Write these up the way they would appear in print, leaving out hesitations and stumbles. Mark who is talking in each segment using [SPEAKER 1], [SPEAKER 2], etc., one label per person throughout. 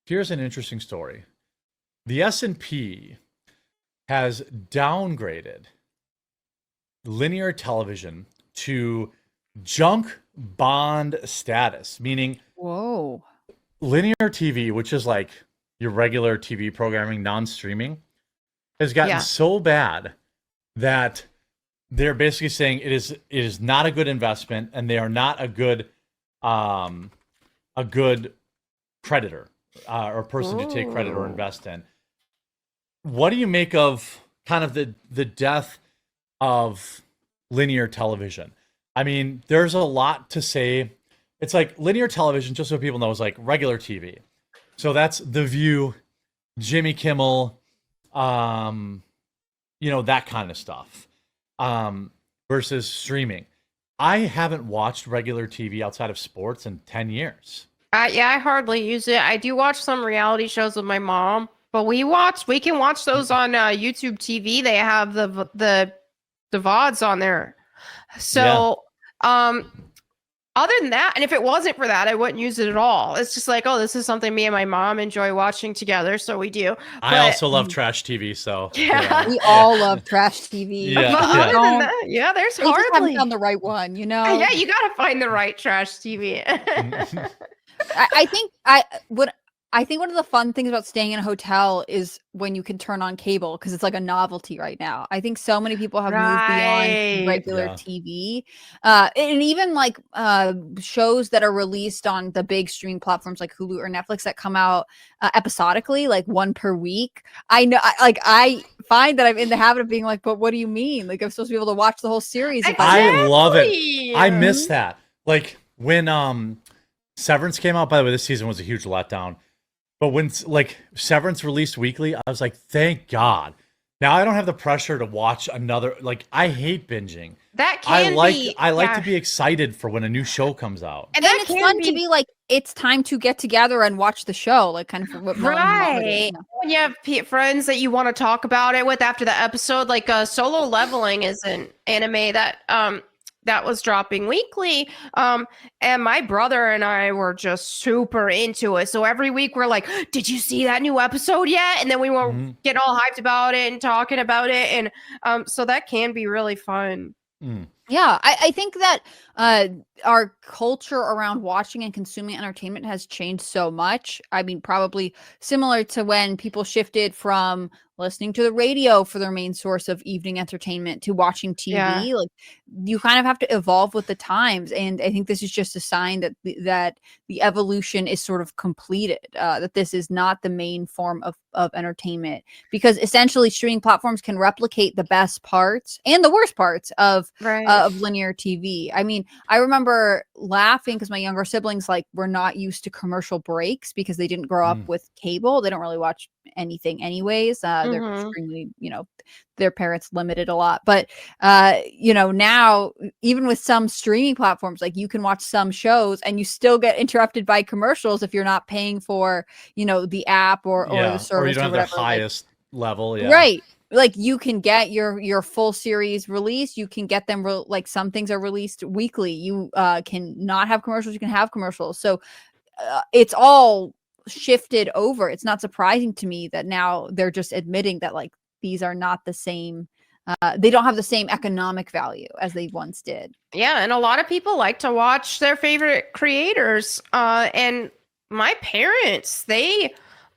[SPEAKER 1] Here's an interesting story. The S&P has downgraded linear television to junk bond status, meaning
[SPEAKER 2] Whoa.
[SPEAKER 1] linear TV, which is like your regular TV programming, non-streaming, has gotten
[SPEAKER 3] Yeah.
[SPEAKER 1] so bad that they're basically saying it is not a good investment and they are not a good creditor or person to take credit or
[SPEAKER 3] Ooh.
[SPEAKER 1] invest in. What do you make of kind of the death of linear television? I mean, there's a lot to say. It's like linear television, just so people know, is like regular TV. So that's The View, Jimmy Kimmel, that kind of stuff. Versus streaming. I haven't watched regular TV outside of sports in 10 years.
[SPEAKER 3] Yeah, I hardly use it. I do watch some reality shows with my mom, but we can watch those on YouTube TV. They have the VODs on there. So, other than that, and if it wasn't for that, I wouldn't use it at all. It's just like, oh, this is something me and my mom enjoy watching together, so we do.
[SPEAKER 1] I also love trash TV, so
[SPEAKER 3] Yeah.
[SPEAKER 2] We all love trash TV.
[SPEAKER 1] Yeah,
[SPEAKER 3] But
[SPEAKER 1] yeah.
[SPEAKER 3] other than that, yeah, there's
[SPEAKER 2] They just haven't
[SPEAKER 3] hardly.
[SPEAKER 2] found the right one, you know?
[SPEAKER 3] Yeah, you gotta find the right trash TV.
[SPEAKER 2] I think one of the fun things about staying in a hotel is when you can turn on cable because it's like a novelty right now. I think so many people have moved
[SPEAKER 3] Right.
[SPEAKER 2] beyond regular
[SPEAKER 1] Yeah.
[SPEAKER 2] TV, and even like shows that are released on the big streaming platforms like Hulu or Netflix that come out episodically, like one per week. I find that I'm in the habit of being like, but what do you mean? Like I'm supposed to be able to watch the whole series. If
[SPEAKER 1] I love it.
[SPEAKER 3] Exactly.
[SPEAKER 1] I miss that. Like when Severance came out, by the way, this season was a huge letdown. But when like Severance released weekly, I was like, thank God. Now I don't have the pressure to watch another. Like I hate binging.
[SPEAKER 3] That
[SPEAKER 1] I
[SPEAKER 3] can
[SPEAKER 1] like
[SPEAKER 3] be.
[SPEAKER 1] to be excited for when a new show comes out.
[SPEAKER 3] And
[SPEAKER 2] then
[SPEAKER 3] that
[SPEAKER 2] it's
[SPEAKER 3] can
[SPEAKER 2] fun to be like, it's time to get together and watch the show, like kind of what Melonie and Mama did,
[SPEAKER 3] right.
[SPEAKER 2] you know?
[SPEAKER 3] When you have friends that you want to talk about it with after the episode, like Solo Leveling is an anime that was dropping weekly. And my brother and I were just super into it. So every week we're like, did you see that new episode yet? And then we were getting all hyped about it and talking about it. And so that can be really fun.
[SPEAKER 2] Yeah, I think that our culture around watching and consuming entertainment has changed so much. I mean, probably similar to when people shifted from listening to the radio for their main source of evening entertainment to watching TV.
[SPEAKER 3] Yeah.
[SPEAKER 2] Like you kind of have to evolve with the times, and I think this is just a sign that that the evolution is sort of completed. That this is not the main form of entertainment, because essentially streaming platforms can replicate the best parts and the worst parts of linear TV. I mean, I remember laughing because my younger siblings like were not used to commercial breaks because they didn't grow up with cable. They don't really watch anything anyways. They're extremely, their parents limited a lot. But now even with some streaming platforms, like you can watch some shows and you still get interrupted by commercials if you're not paying for, the app or the service
[SPEAKER 1] or you don't have
[SPEAKER 2] whatever.
[SPEAKER 1] the highest level. Yeah.
[SPEAKER 2] Right. Like you can get your full series released. You can get them like some things are released weekly. You can not have commercials. You can have commercials. So it's all shifted over. It's not surprising to me that now they're just admitting that like these are not the same. They don't have the same economic value as they once did.
[SPEAKER 3] Yeah, and a lot of people like to watch their favorite creators. And my parents, they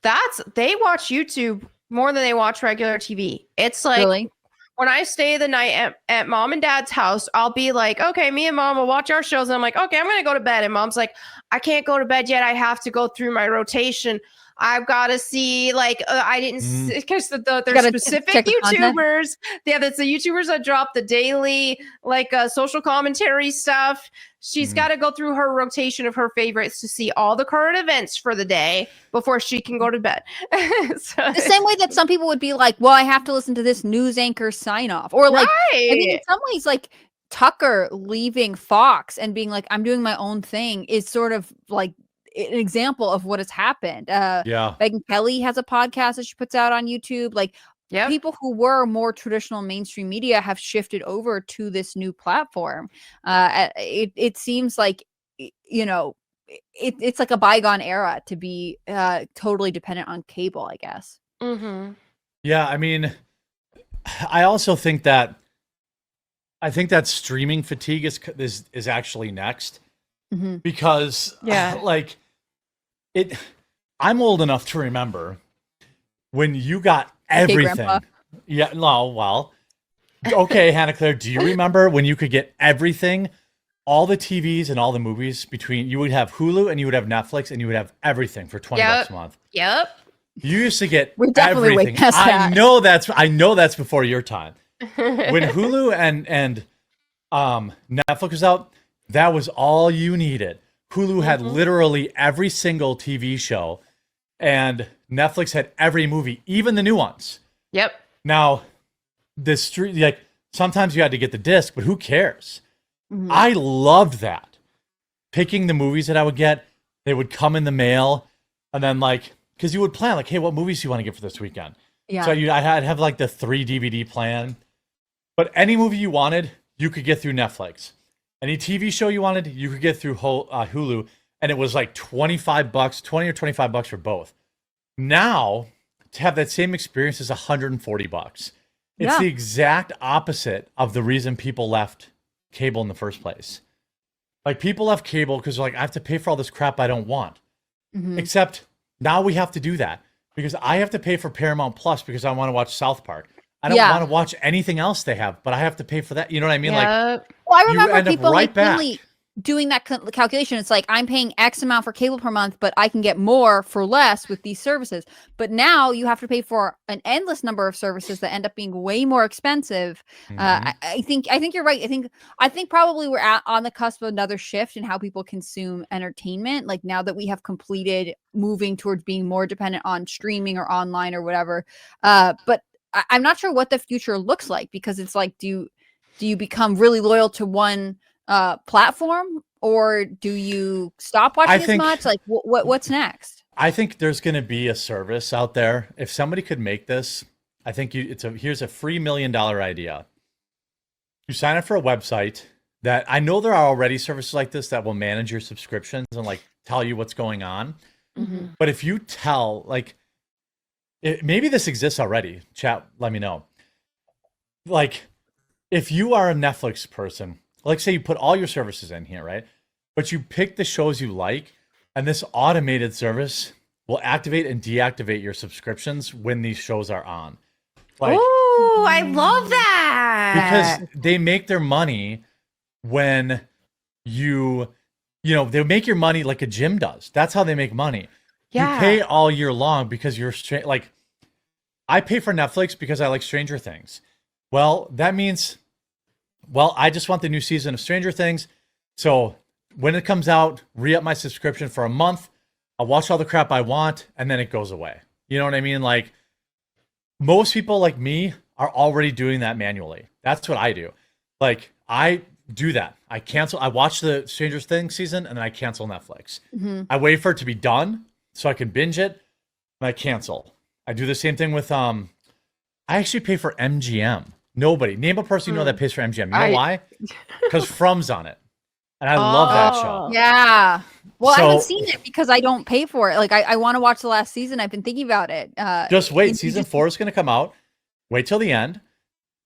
[SPEAKER 3] watch YouTube more than they watch regular TV. It's like
[SPEAKER 2] Really?
[SPEAKER 3] when I stay the night at mom and dad's house, I'll be like, okay, me and mom will watch our shows. And I'm like, okay, I'm going to go to bed. And mom's like, I can't go to bed yet. I have to go through my rotation. I've got to see, like, I didn't, because there's specific YouTubers. Yeah, that's the YouTubers that drop the daily, like, social commentary stuff. She's got to go through her rotation of her favorites to see all the current events for the day before she can go to bed.
[SPEAKER 2] So, the same way that some people would be like, well, I have to listen to this news anchor sign off. Or like, I think in some ways, like, Tucker leaving Fox and being like, I'm doing my own thing is sort of like an example of what has happened. Megyn Kelly has a podcast that she puts out on YouTube. Like, people who were more traditional mainstream media have shifted over to this new platform. It seems like, it's like a bygone era to be totally dependent on cable, I guess.
[SPEAKER 3] Mm-hmm.
[SPEAKER 1] Yeah, I mean, I also think that streaming fatigue is actually next
[SPEAKER 2] Mhm.
[SPEAKER 1] because
[SPEAKER 3] Yeah.
[SPEAKER 1] like it. I'm old enough to remember when you got everything.
[SPEAKER 2] Grandpa.
[SPEAKER 1] Yeah, no, well, okay, Hannah Claire, do you remember when you could get everything, all the TVs and all the movies between? You would have Hulu and you would have Netflix and you would have everything for $20
[SPEAKER 3] Yep.
[SPEAKER 1] a month.
[SPEAKER 3] Yep.
[SPEAKER 1] You used to get
[SPEAKER 2] We're definitely way
[SPEAKER 1] everything.
[SPEAKER 2] past
[SPEAKER 1] I
[SPEAKER 2] that.
[SPEAKER 1] know that's before your time. When Hulu and Netflix was out, that was all you needed. Hulu had literally every single TV show, and Netflix had every movie, even the new ones.
[SPEAKER 3] Yep.
[SPEAKER 1] Now, the street, like sometimes you had to get the disc, but who cares?
[SPEAKER 2] Mhm.
[SPEAKER 1] I loved that. Picking the movies that I would get, they would come in the mail, and then like, because you would plan like, hey, what movies do you want to get for this weekend?
[SPEAKER 2] Yeah.
[SPEAKER 1] So I'd have like the 3 DVD plan, but any movie you wanted, you could get through Netflix. Any TV show you wanted, you could get through Hulu, and it was like $20 or $25 for both. Now, to have that same experience is $140. It's
[SPEAKER 2] Yeah.
[SPEAKER 1] the exact opposite of the reason people left cable in the first place. Like people left cable because like I have to pay for all this crap I don't want.
[SPEAKER 2] Mhm.
[SPEAKER 1] Except now we have to do that because I have to pay for Paramount Plus because I want to watch South Park. I don't
[SPEAKER 2] Yeah.
[SPEAKER 1] want to watch anything else they have, but I have to pay for that. You know what I mean? Like
[SPEAKER 3] Yep.
[SPEAKER 2] Well, I
[SPEAKER 1] you
[SPEAKER 2] remember
[SPEAKER 1] end up
[SPEAKER 2] people
[SPEAKER 1] right
[SPEAKER 2] like
[SPEAKER 1] back.
[SPEAKER 2] really doing that calculation. It's like I'm paying X amount for cable per month, but I can get more for less with these services. But now you have to pay for an endless number of services that end up being way more expensive.
[SPEAKER 1] Mhm.
[SPEAKER 2] I think you're right. I think probably we're on the cusp of another shift in how people consume entertainment. Like now that we have completed moving towards being more dependent on streaming or online or whatever. But I'm not sure what the future looks like because it's like, do you become really loyal to one platform or do you stop watching as
[SPEAKER 1] think-
[SPEAKER 2] much? Like what's next?
[SPEAKER 1] I think there's going to be a service out there. If somebody could make this, I think here's a free $1 million idea. You sign up for a website that I know there are already services like this that will manage your subscriptions and like tell you what's going on.
[SPEAKER 2] Mm-hmm.
[SPEAKER 1] But if you tell like maybe this exists already, chat, let me know. Like if you are a Netflix person, like say you put all your services in here, right? But you pick the shows you like, and this automated service will activate and deactivate your subscriptions when these shows are on. Like
[SPEAKER 3] Ooh, I love that.
[SPEAKER 1] because they make their money when you know, they make your money like a gym does. That's how they make money.
[SPEAKER 3] Yeah.
[SPEAKER 1] You pay all year long because you're like I pay for Netflix because I like Stranger Things. Well, that means I just want the new season of Stranger Things. So when it comes out, re-up my subscription for a month. I'll watch all the crap I want, and then it goes away. You know what I mean? Like, most people like me are already doing that manually. That's what I do. Like, I do that. I watch the Stranger Things season, and then I cancel Netflix.
[SPEAKER 2] Mm-hmm.
[SPEAKER 1] I wait for it to be done so I can binge it, and I cancel. I do the same thing with, I actually pay for MGM. Nobody. Name a person you know that pays for MGM. You know why? Because From's on it. And I love that show.
[SPEAKER 2] Yeah. Well, I
[SPEAKER 1] So-
[SPEAKER 2] haven't seen it because I don't pay for it. Like I want to watch the last season. I've been thinking about it.
[SPEAKER 1] Just wait.
[SPEAKER 2] you
[SPEAKER 1] Season
[SPEAKER 2] just-
[SPEAKER 1] 4 is going to come out. Wait till the end.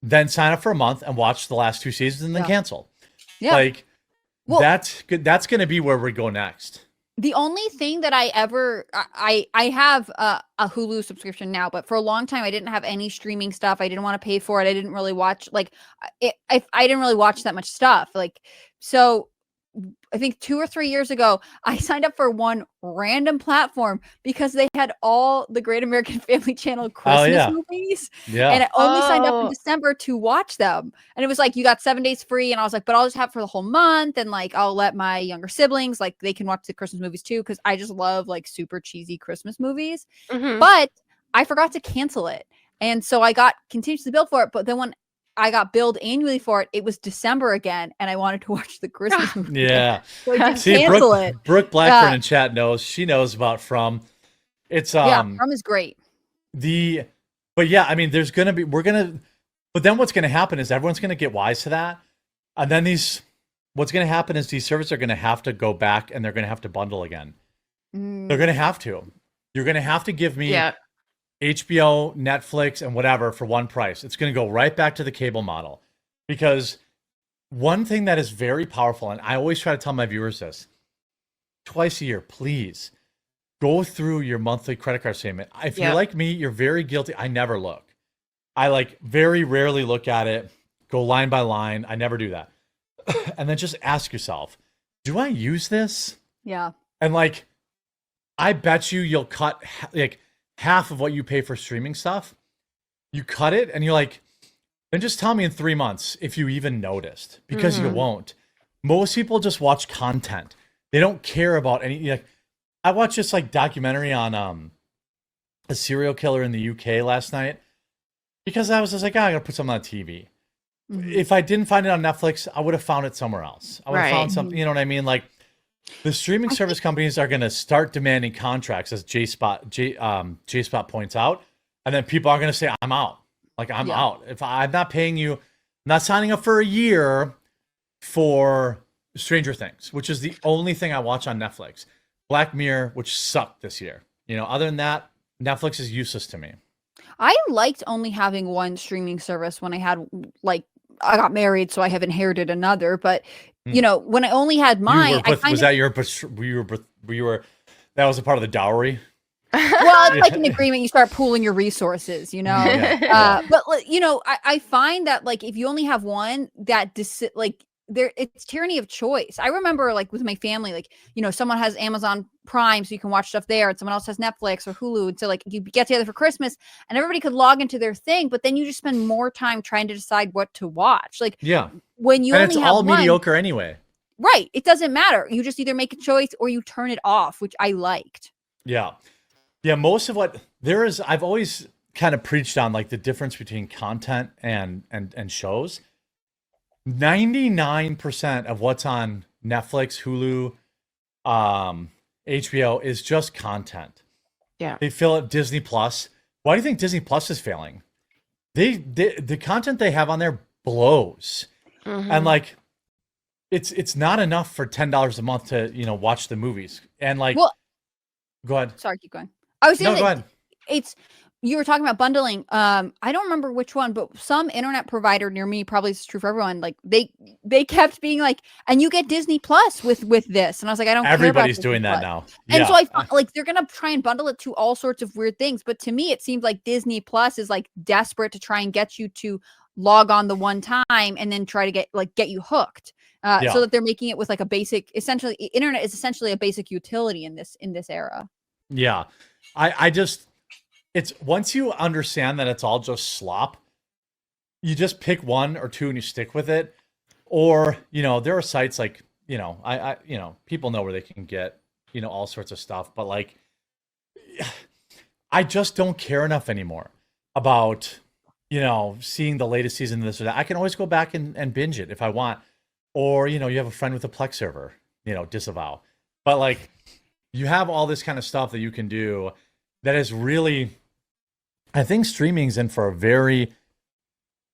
[SPEAKER 1] Then sign up for a month and watch the last 2 seasons and then
[SPEAKER 2] Yeah.
[SPEAKER 1] cancel.
[SPEAKER 2] Yeah.
[SPEAKER 1] Like,
[SPEAKER 2] Well-
[SPEAKER 1] that's good. That's going to be where we go next.
[SPEAKER 2] The only thing that I have a Hulu subscription now, but for a long time I didn't have any streaming stuff. I didn't want to pay for it. I didn't really watch I didn't really watch that much stuff. Like so I think 2 or 3 years ago, I signed up for one random platform because they had all the Great American Family Channel Christmas
[SPEAKER 1] yeah.
[SPEAKER 2] movies.
[SPEAKER 1] Yeah.
[SPEAKER 2] And I only signed up in
[SPEAKER 3] Oh.
[SPEAKER 2] December to watch them. And it was like, you got 7 days free. And I was like, but I'll just have it for the whole month. And like, I'll let my younger siblings, like they can watch the Christmas movies too. Cause I just love like super cheesy Christmas movies.
[SPEAKER 3] Mhm.
[SPEAKER 2] But I forgot to cancel it. And so I got continuously billed for it. But then when I got billed annually for it, it was December again. And I wanted to watch the Christmas movie.
[SPEAKER 1] Yeah.
[SPEAKER 2] So I didn't
[SPEAKER 1] See,
[SPEAKER 2] cancel it.
[SPEAKER 1] Brooke Blackburn
[SPEAKER 2] Yeah.
[SPEAKER 1] in chat knows. She knows about From. It's
[SPEAKER 2] Yeah, From is great.
[SPEAKER 1] but yeah, I mean, but then what's gonna happen is everyone's gonna get wise to that, and then these what's going to happen is these services are going to have to go back and they're going to have to bundle again. They're going to have to. You're going to have to give me HBO, Netflix, and whatever for one price. It's going to go right back to the cable model. Because one thing that is very powerful, and I always try to tell my viewers this, twice a year, please go through your monthly credit card statement. If you're like me, you're very guilty. I never look. I like very rarely look at it, go line by line. I never do that. And then just ask yourself, do I use this?
[SPEAKER 2] Yeah.
[SPEAKER 1] And like, I bet you'll cut like half of what you pay for streaming stuff. You cut it and you're like, then just tell me in 3 months if you even noticed, because you won't. Most people just watch content. They don't care about any, like, I watched this like documentary on a serial killer in the UK last night because I was just like, I gotta put something on TV. If I didn't find it on Netflix, I would have found it somewhere else. I would have found something, you know what I mean? Like, the streaming service companies are going to start demanding contracts, as J-Spot points out, and then people are going to say, I'm out. Like, I'm out. If I'm not paying you, I'm not signing up for a year for Stranger Things, which is the only thing I watch on Netflix. Black Mirror, which sucked this year. You know, other than that, Netflix is useless to me.
[SPEAKER 2] I liked only having one streaming service when I had, like, I got married, so I have inherited another, but you know, when I only had mine,
[SPEAKER 1] was that your, that was a part of the dowry?
[SPEAKER 2] Well, it's like an agreement. You start pooling your resources, you know? But, you know, I find that, like, if you only have one, that, like, it's tyranny of choice. I remember, like, with my family, like, you know, someone has Amazon Prime, so you can watch stuff there, and someone else has Netflix or Hulu. And so, like, you get together for Christmas, and everybody could log into their thing, but then you just spend more time trying to decide what to watch. Like, when you
[SPEAKER 1] and
[SPEAKER 2] only
[SPEAKER 1] it's
[SPEAKER 2] have
[SPEAKER 1] all
[SPEAKER 2] one,
[SPEAKER 1] mediocre anyway.
[SPEAKER 2] Right. It doesn't matter. You just either make a choice or you turn it off, which I liked.
[SPEAKER 1] Yeah. Yeah. Most of what there is, I've always kind of preached on, like, the difference between content and shows. 99% of what's on Netflix, Hulu, HBO is just content.
[SPEAKER 3] Yeah.
[SPEAKER 1] They fill up Disney Plus. Why do you think Disney Plus is failing? The content they have on there blows. And like, it's not enough for $10 a month to, you know, watch the movies. And like, go ahead.
[SPEAKER 2] Sorry, keep going. I was saying
[SPEAKER 1] go ahead.
[SPEAKER 2] You were talking about bundling. I don't remember which one, but some internet provider near me, probably it's true for everyone, like they kept being like, and you get Disney Plus with this. And I was like, I don't care about
[SPEAKER 1] Everybody's
[SPEAKER 2] Disney
[SPEAKER 1] doing that
[SPEAKER 2] Plus.
[SPEAKER 1] now.
[SPEAKER 2] And so I thought, like, they're gonna try and bundle it to all sorts of weird things. But to me, it seems like Disney Plus is like desperate to try and get you to log on the one time and then try to get you hooked. So that they're making it with like a basic, essentially, internet is essentially a basic utility in this era.
[SPEAKER 1] Yeah. I just, it's once you understand that it's all just slop, you just pick one or two and you stick with it. Or, you know, there are sites like, you know, I you know, people know where they can get, you know, all sorts of stuff, but like, I just don't care enough anymore about, you know, seeing the latest season of this or that. I can always go back and binge it if I want. Or, you know, you have a friend with a Plex server, you know, disavow. But like, you have all this kind of stuff that you can do that is really, I think streaming's in for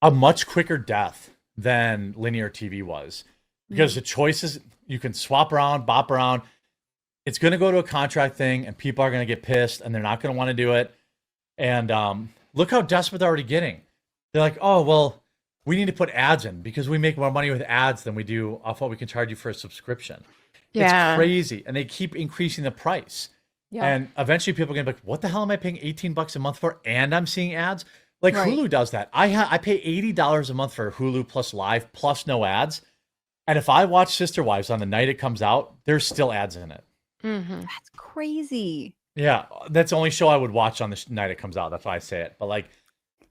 [SPEAKER 1] a much quicker death than linear TV was, because the choices, you can swap around, bop around. It's going to go to a contract thing and people are going to get pissed and they're not going to want to do it. And look how desperate they're already getting. They're like, oh, well, we need to put ads in because we make more money with ads than we do off what we can charge you for a subscription.
[SPEAKER 3] Yeah.
[SPEAKER 1] It's crazy. And they keep increasing the price. Yeah. And eventually people are going to be like, what the hell am I paying $18 a month for? And I'm seeing ads. Like Hulu does that. I pay $80 a month for Hulu plus live plus no ads. And if I watch Sister Wives on the night it comes out, there's still ads in it.
[SPEAKER 2] That's crazy.
[SPEAKER 1] Yeah. That's the only show I would watch on the night it comes out. That's why I say it. But like,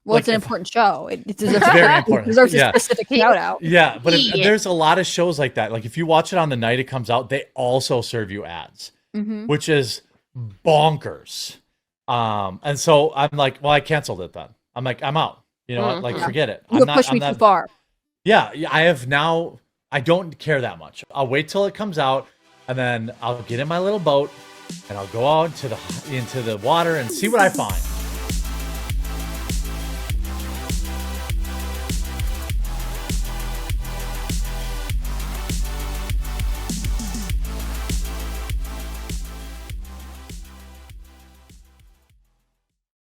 [SPEAKER 2] well, it's an important show. It deserves,
[SPEAKER 1] it's very important.
[SPEAKER 2] It deserves a specific shout out.
[SPEAKER 1] Yeah, but there's a lot of shows like that. Like if you watch it on the night it comes out, they also serve you ads, which is bonkers. And so I'm like, well, I canceled it then. I'm like, I'm out. You know what? Like, forget it.
[SPEAKER 2] You pushed me too far.
[SPEAKER 1] Yeah, I have now. I don't care that much. I'll wait till it comes out, and then I'll get in my little boat, and I'll go out into the water and see what I find.